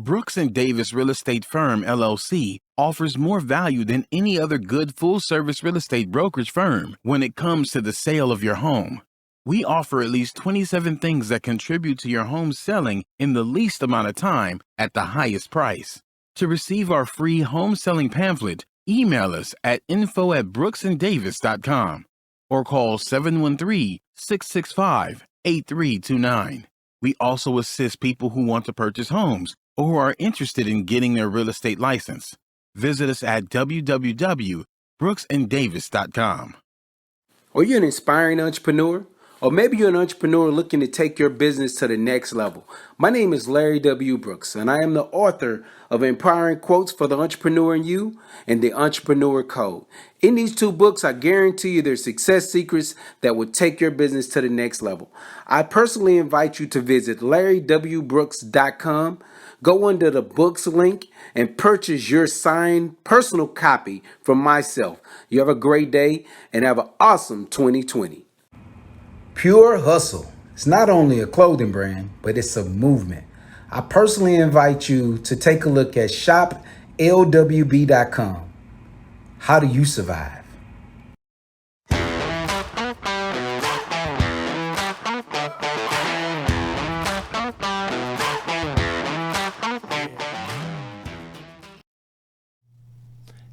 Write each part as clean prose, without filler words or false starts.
Brooks & Davis Real Estate Firm, LLC, offers more value than any other good full-service real estate brokerage firm when it comes to the sale of your home. We offer at least 27 things that contribute to your home selling in the least amount of time at the highest price. To receive our free home selling pamphlet, email us at info@brooksanddavis.com or call 713-665-8329. We also assist people who want to purchase homes or who are interested in getting their real estate license. Visit us at www.brooksanddavis.com. Are you an inspiring entrepreneur? Or maybe you're an entrepreneur looking to take your business to the next level. My name is Larry W. Brooks, and I am the author of Empowering Quotes for the Entrepreneur in You and The Entrepreneur Code. In these two books, I guarantee you there's success secrets that will take your business to the next level. I personally invite you to visit LarryWBrooks.com. Go under the books link and purchase your signed personal copy from myself. You have a great day and have an awesome 2020. Pure Hustle. It's not only a clothing brand, but it's a movement. I personally invite you to take a look at shoplwb.com. How do you survive?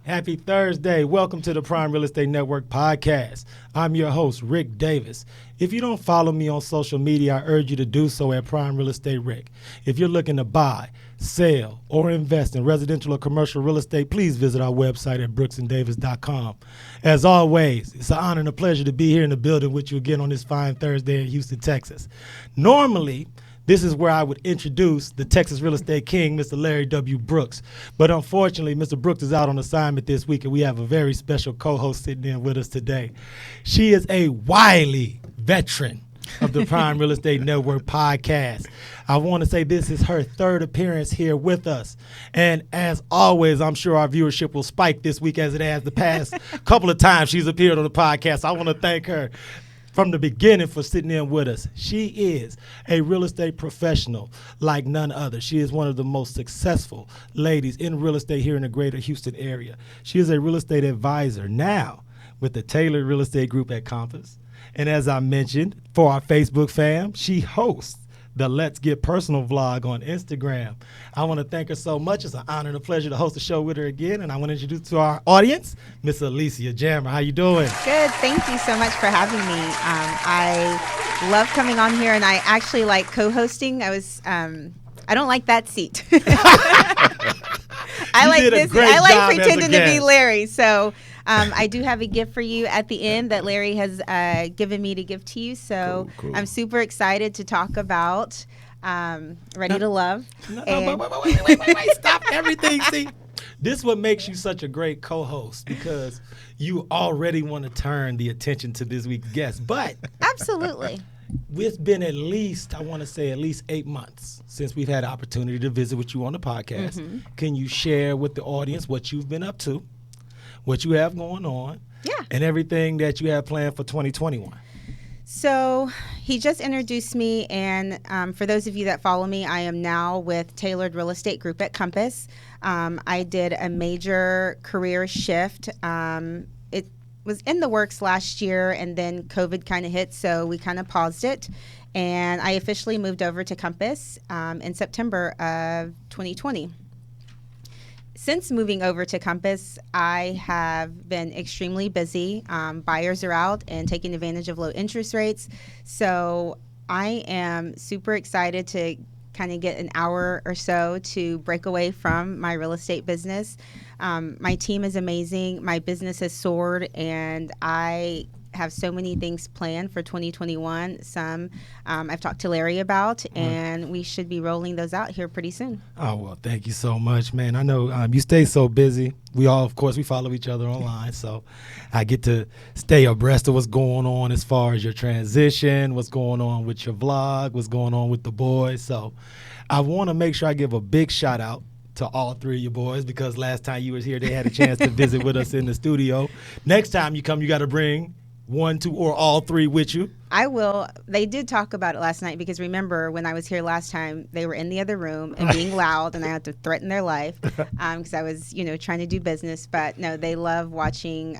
Happy Thursday. Welcome to the Prime Real Estate Network podcast. I'm your host, Rick Davis. If you don't follow me on social media, I urge you to do so at Prime Real Estate Rick. If you're looking to buy, sell, or invest in residential or commercial real estate, please visit our website at brooksanddavis.com. As always, it's an honor and a pleasure to be here in the building with you again on this fine Thursday in Houston, Texas. Normally, this is where I would introduce the Texas real estate king, Mr. Larry W. Brooks. But unfortunately, Mr. Brooks is out on assignment this week, and we have a very special co-host sitting in with us today. She is a wily veteran of the Prime Real Estate Network podcast. I want to say this is her third appearance here with us. And as always, I'm sure our viewership will spike this week as it has the past couple of times she's appeared on the podcast. I want to thank her from the beginning for sitting in with us. She is a real estate professional like none other. She is one of the most successful ladies in real estate here in the greater Houston area. She is a real estate advisor now with the Tailored Real Estate Group at Compass. And as I mentioned, for our Facebook fam, she hosts the Let's Get Personal vlog on Instagram. I want to thank her so much. It's an honor and a pleasure to host the show with her again. And I want to introduce to our audience, Miss Alicia Jammer. How you doing? Good. Thank you so much for having me. I love coming on here, and I actually like co-hosting. I don't like that seat. I like this. I like pretending to be Larry. So I do have a gift for you at the end that Larry has given me to give to you. So cool. I'm super excited to talk about Ready to Love. Wait. Stop everything. See, this is what makes you such a great co-host, because you already want to turn the attention to this week's guest. But absolutely. It's been at least 8 months since we've had the opportunity to visit with you on the podcast. Mm-hmm. Can you share with the audience what you've been up to, what you have going on, and everything that you have planned for 2021? So he just introduced me, and for those of you that follow me, I am now with Tailored Real Estate Group at Compass. I did a major career shift. It was in the works last year, and then COVID kind of hit, so we kind of paused it. And I officially moved over to Compass in September of 2020. Since moving over to Compass, I have been extremely busy. Buyers are out and taking advantage of low interest rates. So I am super excited to kind of get an hour or so to break away from my real estate business. My team is amazing. My business has soared, and I have so many things planned for 2021. Some I've talked to Larry about, and we should be rolling those out here pretty soon. Oh, well, thank you so much, man. I know you stay so busy. We all, of course, we follow each other online, so I get to stay abreast of what's going on as far as your transition, what's going on with your vlog, what's going on with the boys. So I want to make sure I give a big shout out to all three of you boys, because last time you was here, they had a chance to visit with us in the studio. Next time you come, you got to bring 1, 2, or all 3 with you. I will. They did talk about it last night because remember when I was here last time, they were in the other room and being loud, and I had to threaten their life because I was, trying to do business. But no, they love watching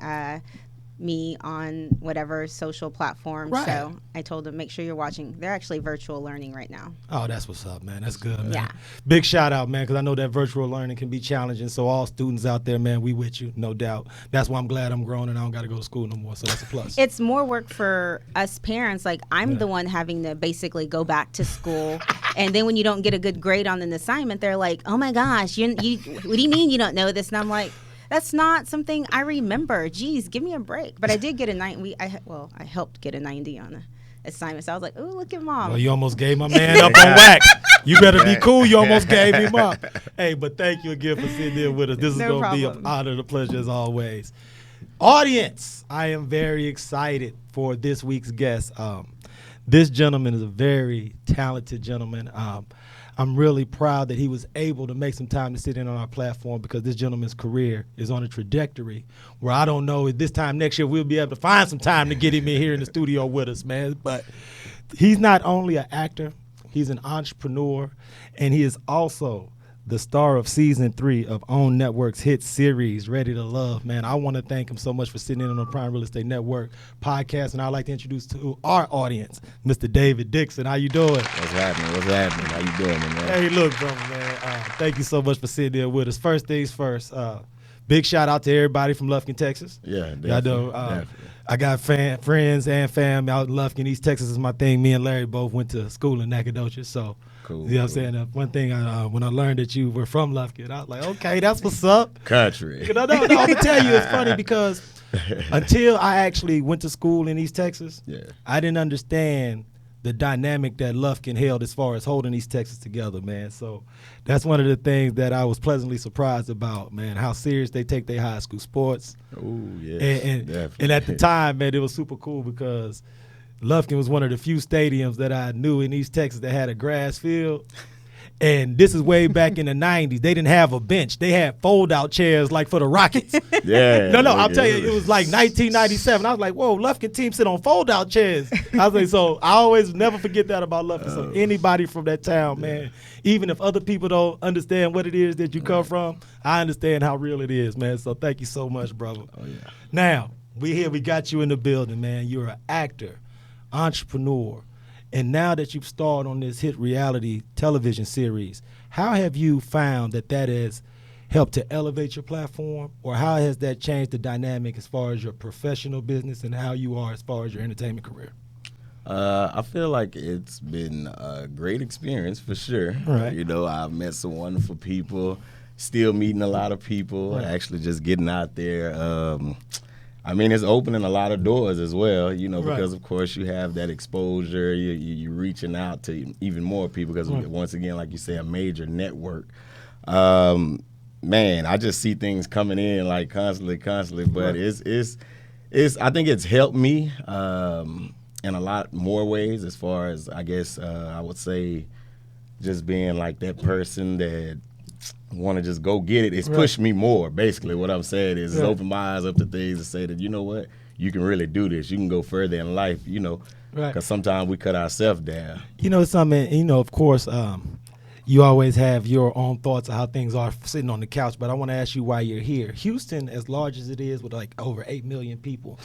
me on whatever social platform. Right. So I told them, make sure you're watching. They're actually virtual learning right now. Oh, that's what's up, man. That's good, man. Yeah. Big shout out, man, because I know that virtual learning can be challenging. So all students out there, man, we with you, no doubt. That's why I'm glad I'm grown and I don't got to go to school no more. So that's a plus. It's more work for us parents. Like I'm the one having to basically go back to school. And then when you don't get a good grade on an assignment, they're like, oh my gosh, you what do you mean you don't know this? And I'm like, that's not something I remember. Geez, give me a break. But I did get a 90. I helped get a 90 on an assignment. So I was like, oh, look at mom. Well, you almost gave my man up on wax. You better be cool. You almost gave him up. Hey, but thank you again for sitting there with us. This is No going to be an problem. honor and a pleasure as always. Audience, I am very excited for this week's guest. This gentleman is a very talented gentleman. I'm really proud that he was able to make some time to sit in on our platform because this gentleman's career is on a trajectory where I don't know if this time next year we'll be able to find some time to get him in here in the studio with us, man. But he's not only an actor, he's an entrepreneur, and he is also the star of season 3 of OWN Network's hit series, Ready to Love. Man, I want to thank him so much for sitting in on the Prime Real Estate Network podcast, and I'd like to introduce to our audience, Mr. David Dixon. How you doing? What's happening? How you doing, man? Hey, look, brother, man. Thank you so much for sitting there with us. First things first, big shout out to everybody from Lufkin, Texas. Yeah, definitely. I know. I got friends and fam out in Lufkin. East Texas is my thing. Me and Larry both went to school in Nacogdoches, so Cool. You know what I'm saying? One thing, when I learned that you were from Lufkin, I was like, okay, that's what's up. Country. No, I'm going to tell you, it's funny because until I actually went to school in East Texas, I didn't understand the dynamic that Lufkin held as far as holding East Texas together, man. So that's one of the things that I was pleasantly surprised about, man, how serious they take their high school sports. Oh, yes. And at the time, man, it was super cool because Lufkin was one of the few stadiums that I knew in East Texas that had a grass field. And this is way back in the 90s. They didn't have a bench. They had fold-out chairs like for the Rockets. Yeah. No, I'll tell you, it was like 1997. I was like, whoa, Lufkin team sit on fold-out chairs. I was like, so I always never forget that about Lufkin. So anybody from that town, man, even if other people don't understand what it is that you come from, I understand how real it is, man. So thank you so much, brother. Oh, yeah. Now, we got you in the building, man. You're an actor, entrepreneur. And now that you've starred on this hit reality television series, how have you found that has helped to elevate your platform, or how has that changed the dynamic as far as your professional business and how you are as far as your entertainment career? I feel like it's been a great experience for sure. Right. You know, I've met some wonderful people, still meeting a lot of people, actually just getting out there. I mean, it's opening a lot of doors as well, you know, because, of course, you have that exposure. You're reaching out to even more people because, once again, like you say, a major network. Man, I just see things coming in, like, constantly. But it's I think it's helped me in a lot more ways as far as, I guess, I would say just being, like, that person that want to just go get it. It's pushed me more, basically. What I'm saying is it's opened my eyes up to things and say that, you know what, you can really do this. You can go further in life, you know, because sometimes we cut ourselves down. You know, something, you know, of course, you always have your own thoughts of how things are sitting on the couch, but I want to ask you why you're here. Houston, as large as it is with like over 8 million people,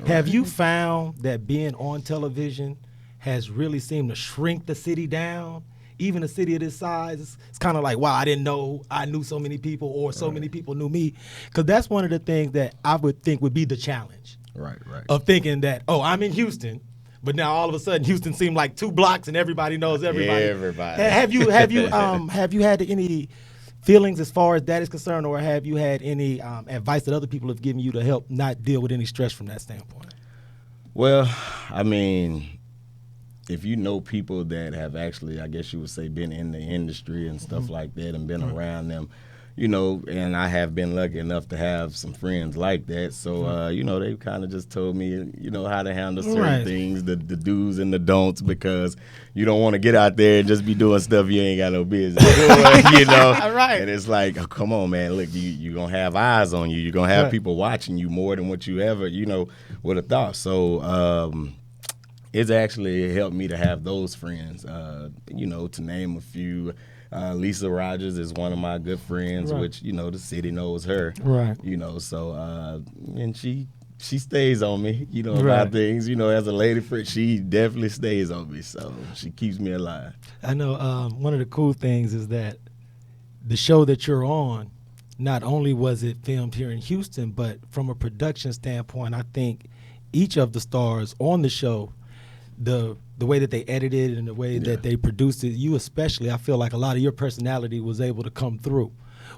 have you found that being on television has really seemed to shrink the city down? Even a city of this size, it's kind of like, wow, I didn't know I knew so many people or so many people knew me. Because that's one of the things that I would think would be the challenge. Right. Of thinking that, oh, I'm in Houston, but now all of a sudden Houston seemed like 2 blocks and everybody knows everybody. Everybody. Have you had any feelings as far as that is concerned, or have you had any advice that other people have given you to help not deal with any stress from that standpoint? Well, I mean, if you know people that have actually, I guess you would say, been in the industry and stuff like that and been around them, you know, and I have been lucky enough to have some friends like that. So, you know, they kind of just told me, you know, how to handle certain things, the do's and the don'ts, because you don't want to get out there and just be doing stuff you ain't got no business doing, you know. Right. And it's like, oh, come on, man, look, you're going to have eyes on you. You're going to have people watching you more than what you ever, you know, would have thought. So it's actually helped me to have those friends, you know, to name a few. Lisa Rogers is one of my good friends, which, you know, the city knows her. Right. You know, so, and she stays on me, you know, about things. You know, as a lady friend, she definitely stays on me. So she keeps me alive. I know one of the cool things is that the show that you're on, not only was it filmed here in Houston, but from a production standpoint, I think each of the stars on the show, the way that they edited and the way that they produced it, you especially, I feel like a lot of your personality was able to come through,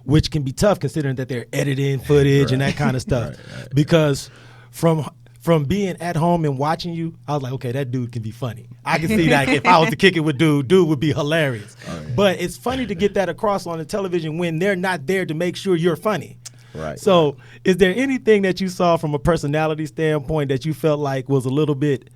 which can be tough considering that they're editing footage and that kind of stuff. Because from being at home and watching you, I was like, okay, that dude can be funny. I can see that if I was to kick it with dude would be hilarious. But it's funny to get that across on the television when they're not there to make sure you're funny. Right. So is there anything that you saw from a personality standpoint that you felt like was a little bit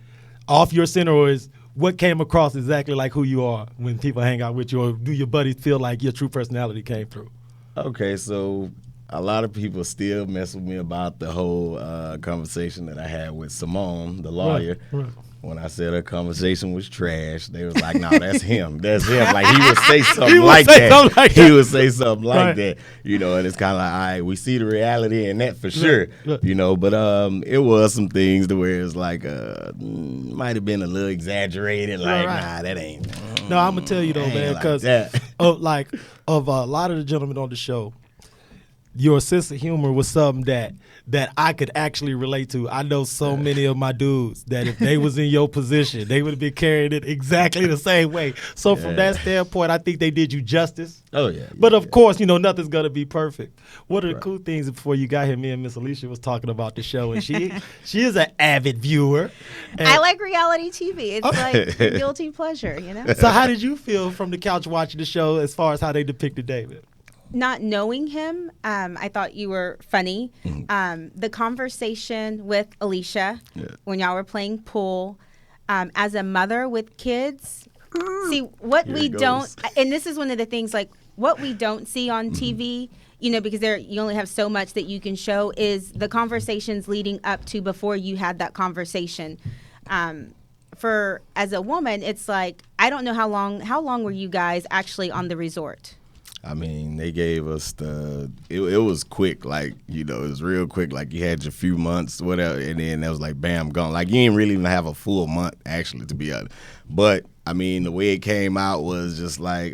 off your center, or is what came across exactly like who you are when people hang out with you, or do your buddies feel like your true personality came through? Okay, so a lot of people still mess with me about the whole conversation that I had with Simone, the lawyer. Right. When I said her conversation was trash, they was like, no, that's him. That's him. Like, he would say something like that. He would say something like that. You know, and it's kind of like, all right, we see the reality in that for sure. You know, but it was some things to where it's like, might have been a little exaggerated. Like, nah, that ain't. No, I'm going to tell you, though, man, because of a lot of the gentlemen on the show, your sense of humor was something that I could actually relate to. I know so many of my dudes that if they was in your position, they would have been carrying it exactly the same way. So from that standpoint, I think they did you justice. Oh, yeah. But of course, you know, nothing's going to be perfect. One of the cool things before you got here, me and Miss Alicia was talking about the show, and she is an avid viewer. I like reality TV. It's like a guilty pleasure, you know? So how did you feel from the couch watching the show as far as how they depicted David? Not knowing him, I thought you were funny. The conversation with Alicia when y'all were playing pool, as a mother with kids, see what we don't, and this is one of the things, like what we don't see on TV, you know, because you only have so much that you can show, is the conversations leading up to before you had that conversation. For as a woman, it's like, I don't know how long were you guys actually on the resort? I mean, they gave us it was quick, like, you know, it was real quick. Like, you had your few months, whatever, and then that was like, bam, gone. Like, you didn't really even have a full month, actually, to be honest. But, I mean, the way it came out was just like,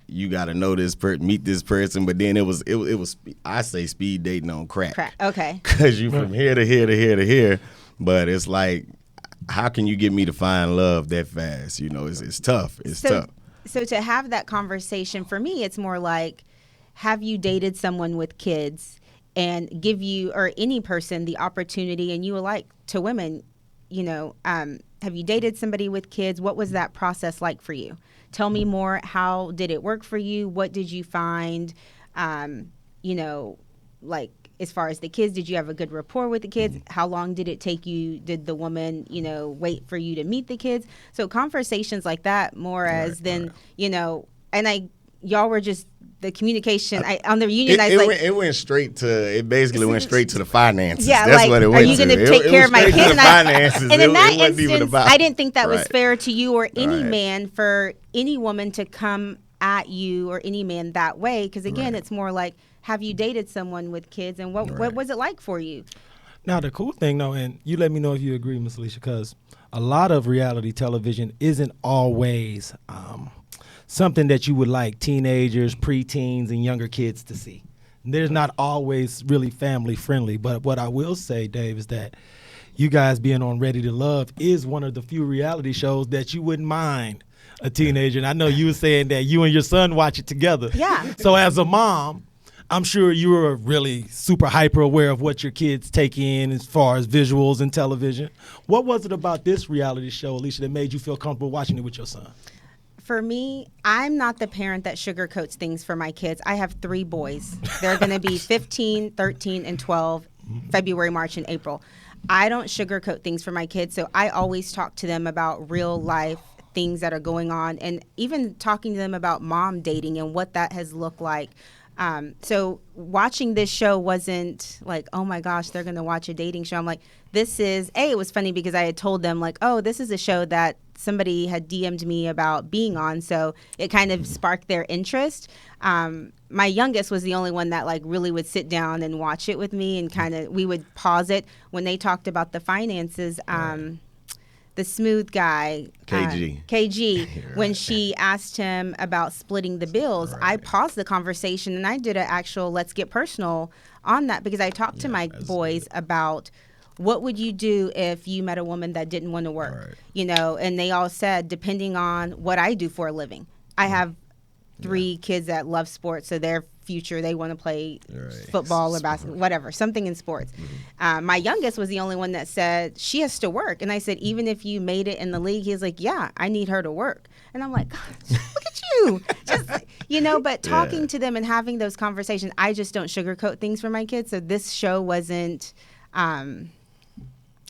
you got to know this meet this person. But then it was, I say speed dating on crack. Okay. Because you from here to here to here to here. But it's like, how can you get me to find love that fast? You know, it's tough. It's tough. So to have that conversation, for me, it's more like, have you dated someone with kids, and give you, or any person, the opportunity, and you were like, to women, you know, have you dated somebody with kids? What was that process like for you? Tell me more. How did it work for you? What did you find? You know, like, as far as the kids, did you have a good rapport with the kids? How long did it take you? Did the woman, you know, wait for you to meet the kids? So conversations like that, more as than, you know, and y'all were just the communication on the reunion. It went straight to, it basically went straight to the finances. Yeah, that's like, what it went to. Are you going to take care of my kids? And in that instance, I didn't think that was fair to you or any man, for any woman to come at you or any man that way. Because again, it's more like, have you dated someone with kids, and what was it like for you? Now, the cool thing, though, and you let me know if you agree, Miss Alicia, because a lot of reality television isn't always something that you would like teenagers, preteens, and younger kids to see. There's not always really family friendly. But what I will say, Dave, is that you guys being on Ready to Love is one of the few reality shows that you wouldn't mind a teenager. And I know you were saying that you and your son watch it together. Yeah. So as a mom, I'm sure you were really super hyper aware of what your kids take in as far as visuals and television. What was it about this reality show, Alicia, that made you feel comfortable watching it with your son? For me, I'm not the parent that sugarcoats things for my kids. I have 3 boys. They're going to be 15, 13, and 12, February, March, and April. I don't sugarcoat things for my kids, so I always talk to them about real life things that are going on, and even talking to them about mom dating and what that has looked like. So watching this show wasn't like, oh my gosh, they're going to watch a dating show. I'm like, it was funny because I had told them like, oh, this is a show that somebody had DM'd me about being on. So it kind of sparked their interest. My youngest was the only one that like really would sit down and watch it with me, and kind of, we would pause it when they talked about the finances. The smooth guy, KG, when she asked him about splitting the bills, I paused the conversation and I did an actual let's get personal on that, because I talked to my boys about what would you do if you met a woman that didn't want to work, and they all said, depending on what I do for a living. I have 3 kids that love sports, so their future, they want to play football or basketball, whatever, something in sports. My youngest was the only one that said she has to work, and I said, even if you made it in the league, he's like, yeah, I need her to work. And I'm like, gosh, look at you, just but talking to them and having those conversations. I just don't sugarcoat things for my kids, so this show wasn't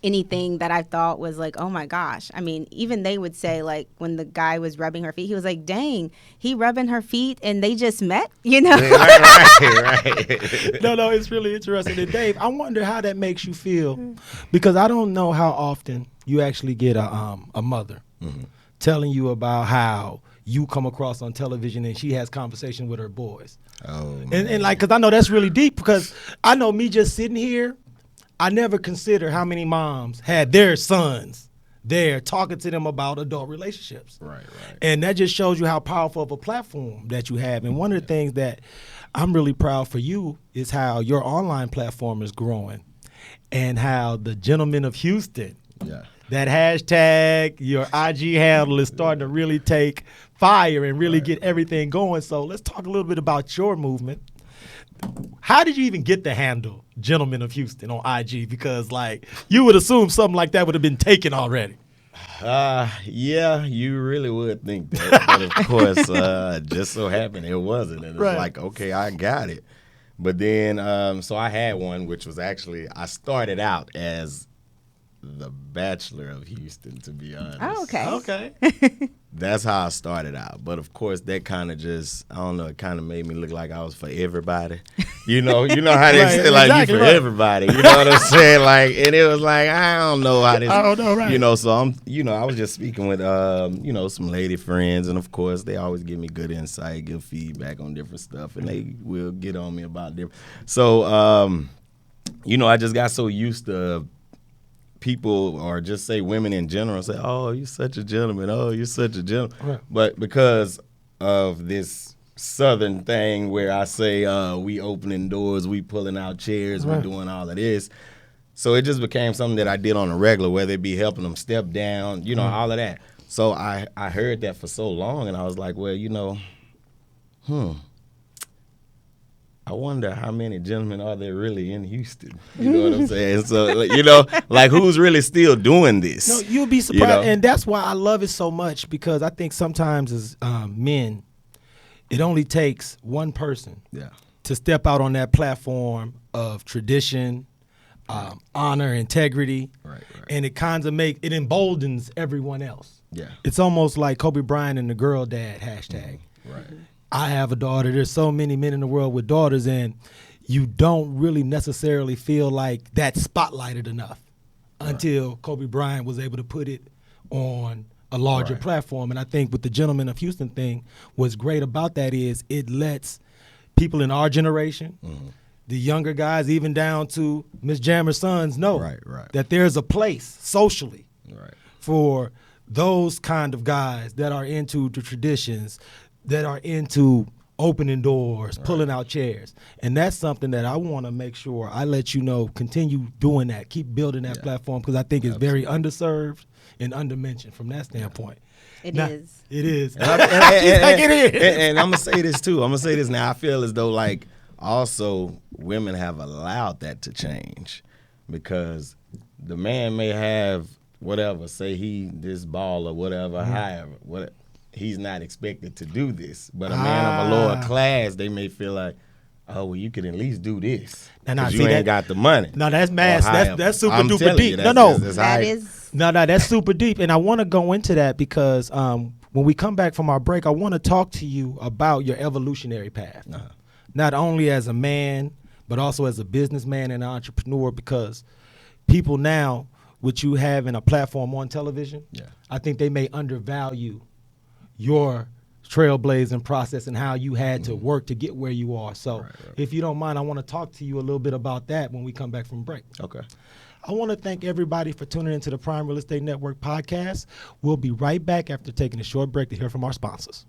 anything that I thought was like, oh my gosh. I mean, even they would say, like, when the guy was rubbing her feet, he was like, dang, he rubbing her feet and they just met, Right. No, it's really interesting. And Dave, I wonder how that makes you feel, because I don't know how often you actually get a mother telling you about how you come across on television and she has conversation with her boys. Oh, and like, because I know that's really deep, because I know me just sitting here, I never consider how many moms had their sons there talking to them about adult relationships. Right. And that just shows you how powerful of a platform that you have. And one of the things that I'm really proud for you is how your online platform is growing, and how the Gentlemen of Houston, that hashtag, your IG handle is starting to really take fire and really get everything going. So let's talk a little bit about your movement. How did you even get the handle Gentlemen of Houston on IG? Because like, you would assume something like that would have been taken already. Yeah, you really would think that. But of course, just so happened it wasn't. And it's like, okay, I got it. But then, so I had one, which was actually, I started out as the Bachelor of Houston, to be honest. Oh, okay. That's how I started out. But of course, that kind of just, I don't know, it kind of made me look like I was for everybody. You know how they say, like, exactly, you for everybody. You know what I'm saying? Like, and it was like, I don't know how this, I don't know, right. So I'm, I was just speaking with, some lady friends. And of course, they always give me good insight, give feedback on different stuff. And they will get on me about different. So, I just got so used to people, or just say women in general, say, oh, you're such a gentleman. Oh, you're such a gentleman. Right. But because of this Southern thing where I say we opening doors, we pulling out chairs, we're doing all of this. So it just became something that I did on a regular, whether it be helping them step down, all of that. So I heard that for so long, and I was like, well, I wonder how many gentlemen are there really in Houston. You know what I'm saying? So, like who's really still doing this? No, you'll be surprised. And that's why I love it so much, because I think sometimes as men, it only takes one person to step out on that platform of tradition, honor, integrity. Right. And it kind of it emboldens everyone else. Yeah. It's almost like Kobe Bryant and the girl dad hashtag. Right. I have a daughter. There's so many men in the world with daughters, and you don't really necessarily feel like that's spotlighted enough until Kobe Bryant was able to put it on a larger platform. And I think with the Gentlemen of Houston thing, what's great about that is it lets people in our generation, the younger guys, even down to Miss Jammer's sons, know that there's a place socially for those kind of guys that are into the traditions, that are into opening doors, pulling out chairs. And that's something that I want to make sure I let you know, continue doing that, keep building that platform, because I think it's very underserved and undermentioned from that standpoint. It is. It is. And I'm going to say this too. I'm going to say this now. I feel as though, like, also women have allowed that to change, because the man may have whatever, say he this ball or whatever, however, whatever. he's not expected to do this. But a man of a lower class, they may feel like, oh, well, you could at least do this. And you ain't got the money. No, that's mass. That's super I'm duper deep. That's super deep. And I want to go into that because when we come back from our break, I want to talk to you about your evolutionary path. Not only as a man, but also as a businessman and an entrepreneur, because people now, with you having a platform on television, I think they may undervalue your trailblazing process and how you had to work to get where you are. So if you don't mind, I want to talk to you a little bit about that when we come back from break. Okay. I want to thank everybody for tuning into the Prime Real Estate Network podcast. We'll be right back after taking a short break to hear from our sponsors.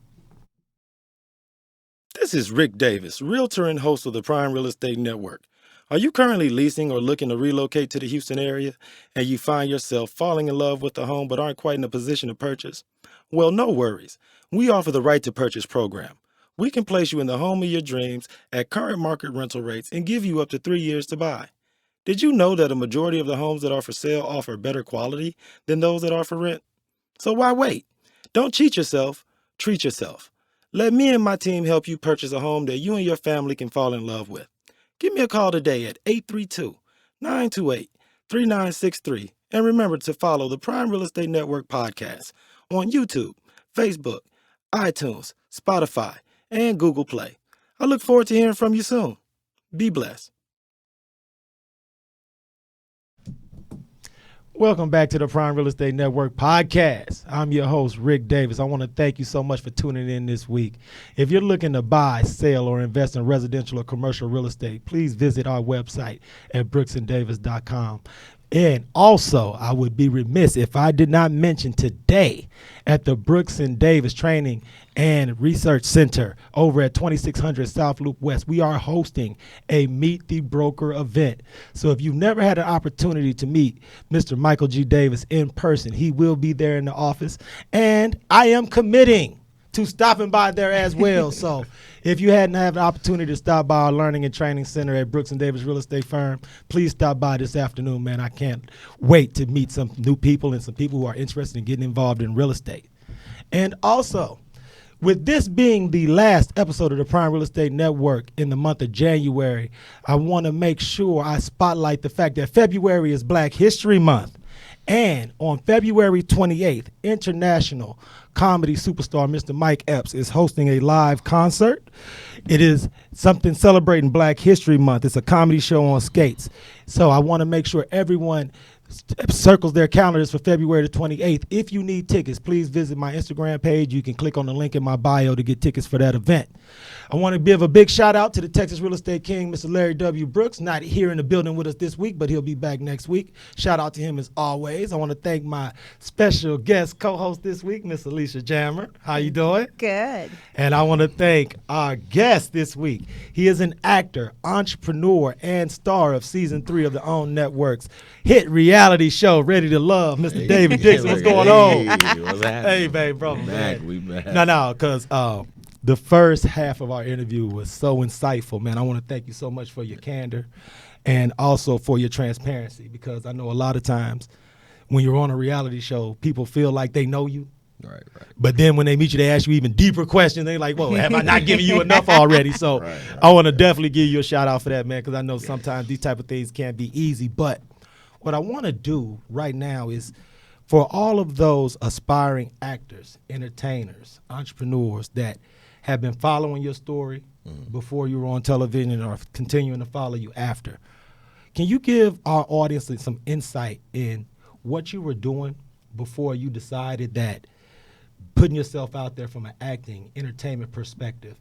This is Rick Davis, realtor and host of the Prime Real Estate Network. Are you currently leasing or looking to relocate to the Houston area and you find yourself falling in love with a home but aren't quite in a position to purchase? Well, no worries. We offer the Right to Purchase program. We can place you in the home of your dreams at current market rental rates and give you up to 3 years to buy. Did you know that a majority of the homes that are for sale offer better quality than those that are for rent? So why wait? Don't cheat yourself, treat yourself. Let me and my team help you purchase a home that you and your family can fall in love with. Give me a call today at 832-928-3963. And remember to follow the Prime Real Estate Network podcast on YouTube, Facebook, iTunes, Spotify, and Google Play. I look forward to hearing from you soon. Be blessed. Welcome back to the Prime Real Estate Network podcast. I'm your host, Rick Davis. I want to thank you so much for tuning in this week. If you're looking to buy, sell, or invest in residential or commercial real estate, please visit our website at brooksanddavis.com. And also, I would be remiss if I did not mention today at the Brooks and Davis Training and Research Center over at 2600 South Loop West, we are hosting a Meet the Broker event. So if you've never had an opportunity to meet Mr. Michael G. Davis in person, he will be there in the office. And I am committing to stopping by there as well. So if you hadn't had the opportunity to stop by our Learning and Training Center at Brooks and Davis Real Estate Firm, please stop by this afternoon, man. I can't wait to meet some new people and some people who are interested in getting involved in real estate. And also, with this being the last episode of the Prime Real Estate Network in the month of January, I want to make sure I spotlight the fact that February is Black History Month. And on February 28th, international comedy superstar Mr. Mike Epps is hosting a live concert. It is something celebrating Black History Month. It's a comedy show on skates. So I want to make sure everyone circles their calendars for February the 28th. If you need tickets, please visit my Instagram page. You can click on the link in my bio to get tickets for that event. I want to give a big shout out to the Texas Real Estate King, Mr. LarryWBrooks, not here in the building with us this week, but he'll be back next week. Shout out to him as always. I want to thank my special guest co-host this week, Miss Alicia Jammer. How you doing? Good. And I want to thank our guest this week. He is an actor, entrepreneur, and star of season 3 of the OWN Network's hit reality show, Ready to Love, Mr. David Dixon. What's going on? What's happening? Hey, babe, bro. We back. No, because the first half of our interview was so insightful, man. I want to thank you so much for your candor and also for your transparency, because I know a lot of times when you're on a reality show, people feel like they know you. Right. But then when they meet you, they ask you even deeper questions. They're like, whoa, have I not given you enough already? So Right. I want to definitely give you a shout out for that, man, because I know sometimes these type of things can't be easy. But what I want to do right now is for all of those aspiring actors, entertainers, entrepreneurs that have been following your story before you were on television or continuing to follow you after, can you give our audience some insight in what you were doing before you decided that putting yourself out there from an acting, entertainment perspective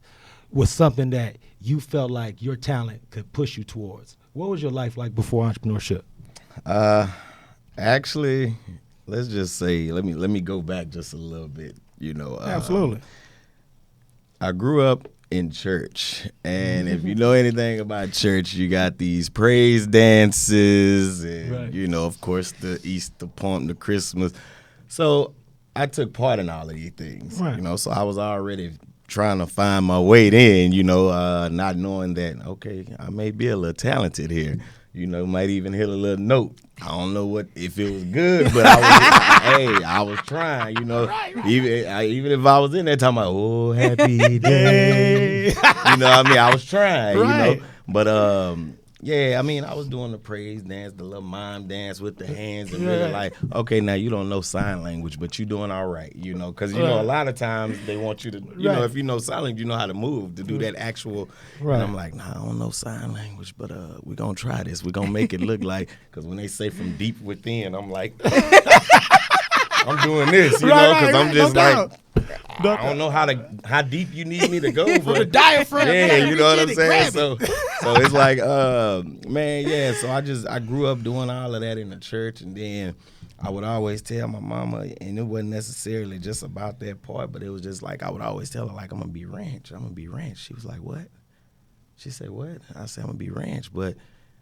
was something that you felt like your talent could push you towards? What was your life like before entrepreneurship? Actually, let's just say, let me go back just a little bit. Absolutely. I grew up in church, and if you know anything about church, you got these praise dances, and Right. of course, the Easter pump, the Christmas. So I took part in all of these things. Right. So I was already trying to find my way in. Not knowing that I may be a little talented here. Might even hit a little note. I don't know if it was good, but I was trying, even if I was in there talking about, oh, happy day. I was trying, But, I was doing the praise dance, the little mime dance with the hands, and really like, okay, now you don't know sign language, but you're doing all right, because, a lot of times they want you to, if you know sign language, you know how to move, to do that actual, and I'm like, nah, I don't know sign language, but we're going to try this. We're going to make it look like, because when they say from deep within, I'm like, I'm doing this, because I'm just I don't know how deep you need me to go for the diaphragm. Yeah, you know what I'm saying? So it's like, so I grew up doing all of that in the church, and then I would always tell my mama, and it wasn't necessarily just about that part, but it was just like I would always tell her, like, I'm gonna be ranch. She was like, what? She said, what? I said, I'm gonna be ranch, but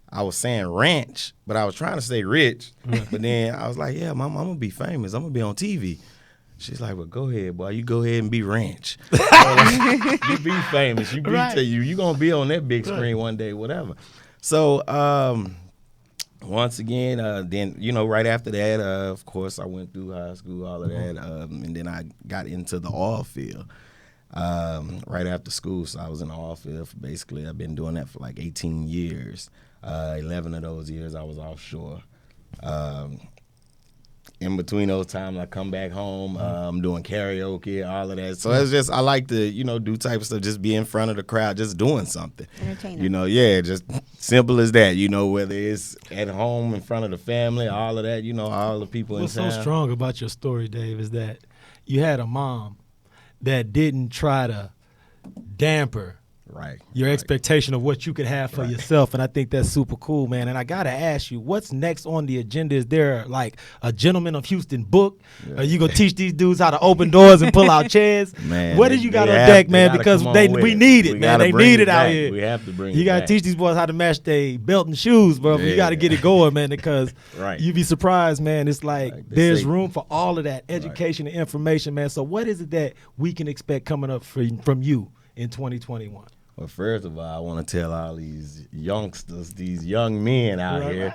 I was saying ranch, but I was trying to say rich. But then I was like, yeah, mama, I'm gonna be famous. I'm gonna be on TV. She's like, well, go ahead, boy. You go ahead and be ranch. You be famous. You be you gonna be on that big screen one day, whatever. So once again, then right after that, of course, I went through high school, all of that, and then I got into the oil field right after school. So I was in the oil field for basically. I've been doing that for like 18 years. 11 of those years I was offshore. In between those times, I come back home, I'm doing karaoke, all of that. So it's just, I like to, do type of stuff, just be in front of the crowd, just doing something. Entertaining. Just simple as that, whether it's at home in front of the family, all of that, all the people in town. What's so strong about your story, Dave, is that you had a mom that didn't try to damper your expectation of what you could have for yourself, and I think that's super cool, man. And I gotta ask you, what's next on the agenda? Is there like a Gentleman of Houston book? Are you gonna teach these dudes how to open doors and pull out chairs? Man, what do you got on deck, man? Because we need it, man. They need it out here. We have to bring it. You gotta teach these boys how to match their belt and shoes, bro. You gotta get it going, man, because you'd be surprised, man. It's like there's room for all of that education and information, man. So what is it that we can expect coming up from you in 2021? Well, first of all, I want to tell all these youngsters, these young men out here,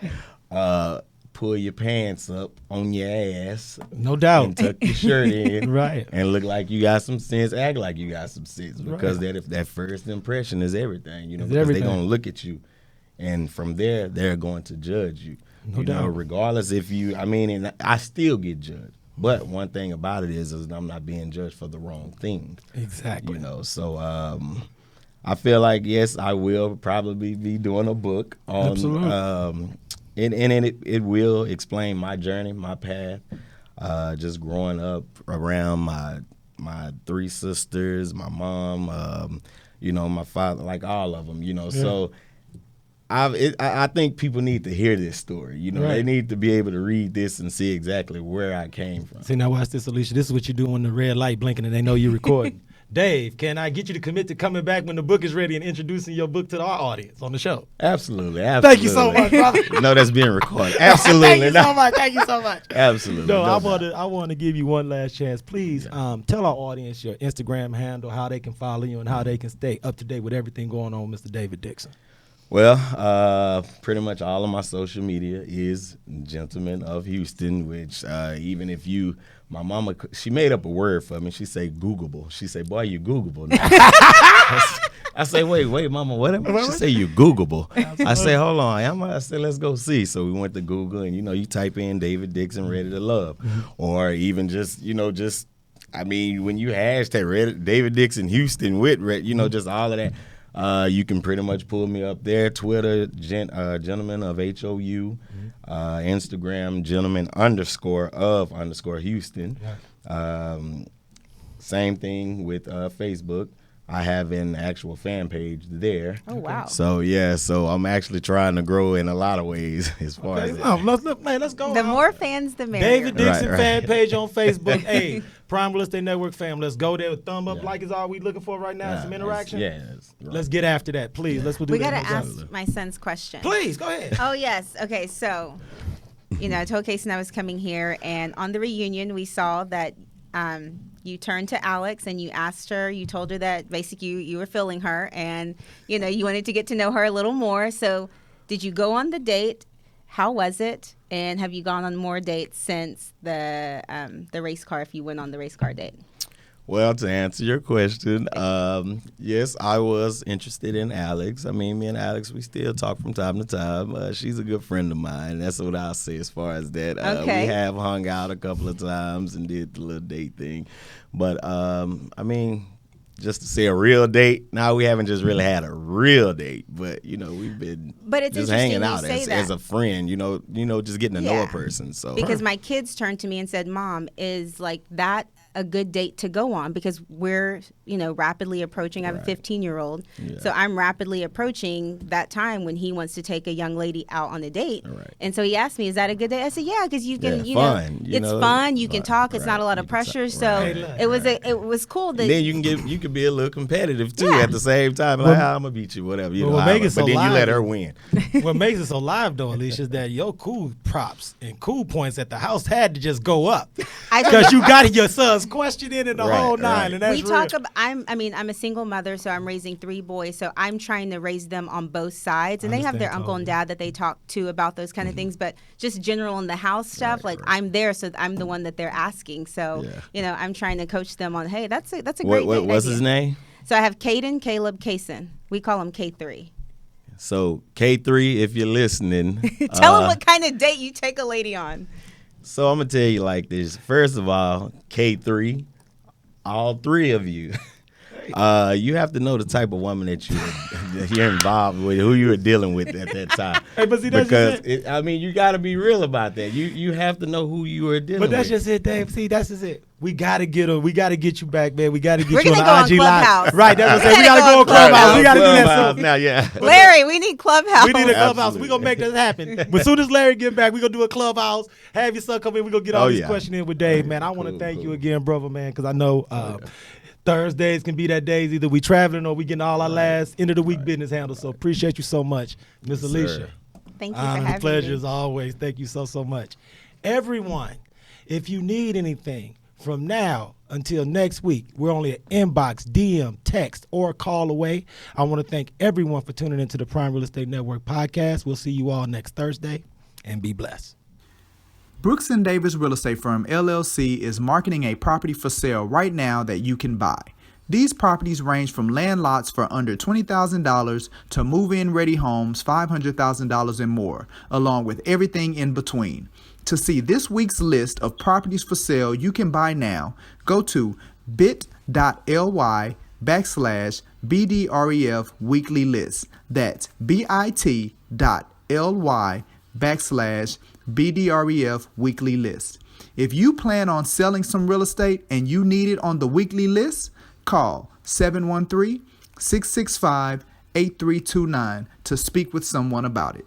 pull your pants up on your ass. No doubt. And tuck your shirt in. And look like you got some sense, act like you got some sense. Because that first impression is everything, because they're going to look at you. And from there, they're going to judge you. No doubt. Regardless if you, and I still get judged. But one thing about it is I'm not being judged for the wrong thing. Exactly. So I feel like, yes, I will probably be doing a book on, and it will explain my journey, my path, just growing up around my three sisters, my mom, my father, like all of them, So I think people need to hear this story. They need to be able to read this and see exactly where I came from. See, now watch this, Alicia. This is what you do when the red light blinking and they know you're recording. Dave, can I get you to commit to coming back when the book is ready and introducing your book to our audience on the show? Absolutely. Thank you so much, brother. No, that's being recorded. Absolutely. Thank you so much. Absolutely. No, I want to give you one last chance. Please tell our audience your Instagram handle, how they can follow you, and how they can stay up to date with everything going on with Mr. David Dixon. Well, pretty much all of my social media is Gentleman of Houston, which even if you, my mama, she made up a word for me. She say Googleable. She say, boy, you Googleable now. I say, wait, mama, what? She say, you Googleable. I say, hold on. I said, let's go see. So we went to Google, and, you type in David Dixon, Ready to Love. Or even just, when you hashtag David Dixon Houston with, just all of that. You can pretty much pull me up there. Twitter, Gentleman of HOU. Instagram, Gentleman _of Houston. Same thing with Facebook. I have an actual fan page there. Oh, wow. So, so I'm actually trying to grow in a lot of ways as far as that. Let's go. The more fans, the merrier. David Dixon fan page on Facebook. Hey, Prime Real Estate Network fam, let's go there with thumb up like is all we looking for right now. Some interaction. Let's get after that, please. Let's do that. We got to ask my son's question. Please, go ahead. Oh, yes. Okay, so, I told Casey I was coming here, and on the reunion, we saw that you turned to Alex and you asked her, you told her that basically you were feeling her and, you wanted to get to know her a little more. So did you go on the date? How was it? And have you gone on more dates since the race car, if you went on the race car date? Well, to answer your question, yes, I was interested in Alex. I mean, me and Alex, we still talk from time to time. She's a good friend of mine. That's what I'll say as far as that. Okay. We have hung out a couple of times and did the little date thing. But, I mean, just to say a real date, now we haven't just really had a real date, but we've been it's just hanging out as a friend, just getting to know a person. So because my kids turned to me and said, "Mom, is like that a good date to go on?" Because we're rapidly approaching. I have a 15-year-old, so I'm rapidly approaching that time when he wants to take a young lady out on a date. Right. And so he asked me, "Is that a good date?" I said, "Yeah, because you can, fun, it's fun. You can talk. It's not a lot of pressure. So it was cool that then you can be a little competitive too at the same time. Like, I'm gonna beat you, whatever. What makes it so then live, you let her win. What makes it so live though, Alicia, is that your cool props and cool points at the house had to just go up because you got your son's question in and the whole nine. And that's we talk about. I'm a single mother, so I'm raising 3 boys. So I'm trying to raise them on both sides, and they have their uncle and dad that they talk to about those kind of things. But just general in the house stuff, I'm there, so I'm the one that they're asking. So I'm trying to coach them on. Hey, that's a great. What's his name? So I have Caden, Caleb, Kaysen. We call him K3. So K3, if you're listening, tell him what kind of date you take a lady on. So I'm gonna tell you like this. First of all, K3, all 3 of you, you have to know the type of woman that you're involved with, who you were dealing with at that time. Hey, but see, that's because you got to be real about that. You have to know who you were dealing with. But that's just it, Dave. See, that's just it. We gotta get her. We gotta get you back, man. We gotta get We're you on gonna the go IG on Clubhouse. live. Right, that's what I'm saying. We gotta go on Clubhouse. We gotta do that soon. Now, yeah. Larry, we need Clubhouse. We need a Clubhouse. Absolutely. We're gonna make that happen. As soon as Larry get back, we're gonna do a Clubhouse. Have your son come in. We're gonna get all these questions in with Dave, man. I want to thank you again, brother, man, because I know Thursdays can be that days. Either we traveling or we getting all our last end of the week business handled. So appreciate you so much, Miss Alicia. Thank you for having me. The pleasure as always. Thank you so much. Everyone, if you need anything from now until next week, we're only an inbox, DM, text, or call away. I want to thank everyone for tuning into the Prime Real Estate Network podcast. We'll see you all next Thursday, and be blessed. Brooks & Davis Real Estate Firm, LLC is marketing a property for sale right now that you can buy. These properties range from land lots for under $20,000 to move-in ready homes $500,000 and more, along with everything in between. To see this week's list of properties for sale you can buy now, go to bit.ly/BDREF weekly list. That's bit.ly/BDREF weekly list. If you plan on selling some real estate and you need it on the weekly list, call 713-665-8329 to speak with someone about it.